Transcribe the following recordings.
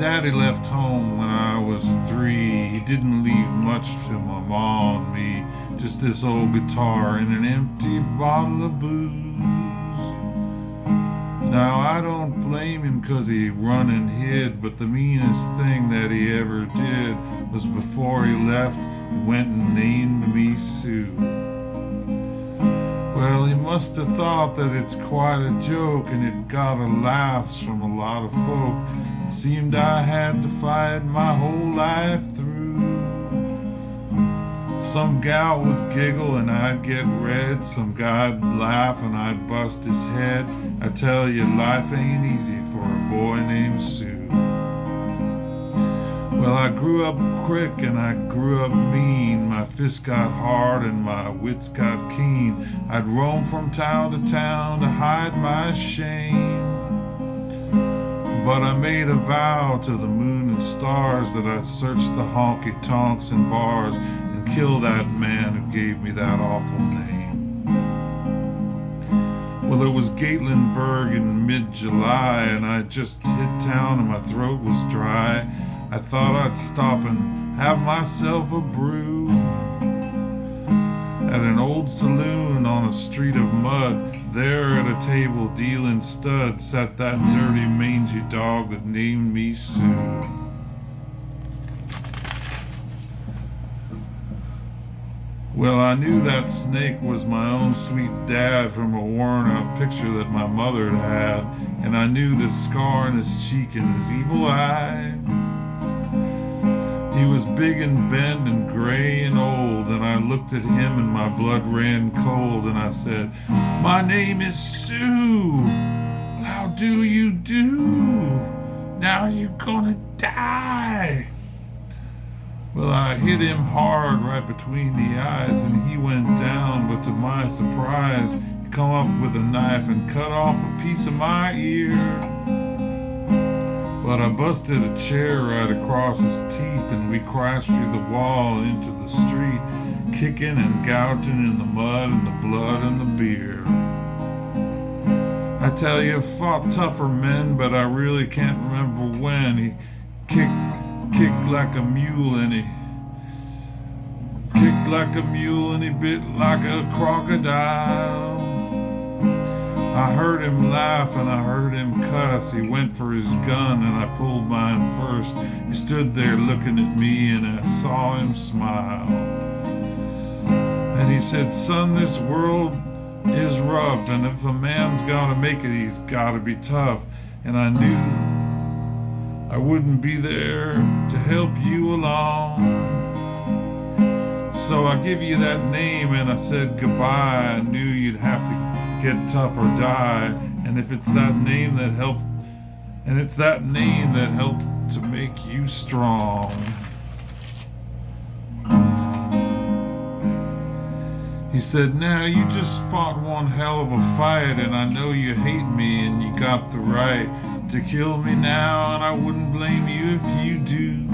daddy left home when I was 3. He didn't leave much to my mom and me, just this old guitar and an empty bottle of booze. Now I don't blame him 'cause he run and hid, but the meanest thing that he ever did was before he left, he went and named me Sue. Well, he must have thought that it's quite a joke, and it got a laughs from a lot of folk. It seemed I had to fight my whole life through. Some gal would giggle and I'd get red, some guy'd laugh and I'd bust his head. I tell you, life ain't easy for a boy named Sue. Well, I grew up quick and I grew up mean. My fists got hard and my wits got keen. I'd roam from town to town to hide my shame. But I made a vow to the moon and stars that I'd search the honky-tonks and bars and kill that man who gave me that awful name. Well, it was Gatlinburg in mid-July and I just hit town and my throat was dry. I thought I'd stop and have myself a brew at an old saloon on a street of mud. There at a table dealing studs sat that dirty mangy dog that named me Sue. Well, I knew that snake was my own sweet dad from a worn-out picture that my mother had, and I knew the scar in his cheek and his evil eye. He was big and bent and gray and old, and I looked at him and my blood ran cold, and I said, "My name is Sue. How do you do? Now you're gonna die." Well, I hit him hard right between the eyes, and he went down, but to my surprise, he come up with a knife and cut off a piece of my ear. But I busted a chair right across his teeth, and we crashed through the wall into the street, kicking and gouging in the mud and the blood and the beer. I tell you, I fought tougher men, but I really can't remember when. He kicked like a mule, and he kicked like a mule, and he bit like a crocodile. I heard him laugh and I heard him cuss. He went for his gun and I pulled mine first. He stood there looking at me and I saw him smile. And he said, "Son, this world is rough, and if a man's gotta make it, he's gotta be tough." And I knew I wouldn't be there to help you along. So I give you that name and I said goodbye. I knew you'd have to get tough or die. And if it's that name that helped, and it's that name that helped to make you strong. He said, "Now you just fought one hell of a fight, and I know you hate me and you got the right to kill me now, and I wouldn't blame you if you do.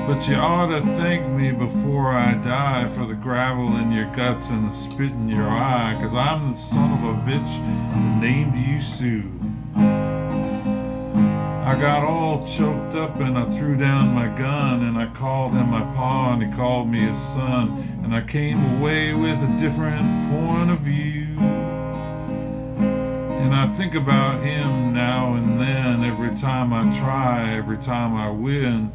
But you ought to thank me before I die for the gravel in your guts and the spit in your eye, 'cause I'm the son of a bitch that named you Sue." I got all choked up and I threw down my gun, and I called him my pa and he called me his son, and I came away with a different point of view. And I think about him now and then, every time I try, every time I win.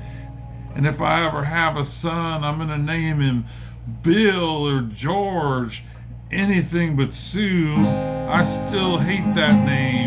And if I ever have a son, I'm gonna name him Bill or George, anything but Sue. I still hate that name.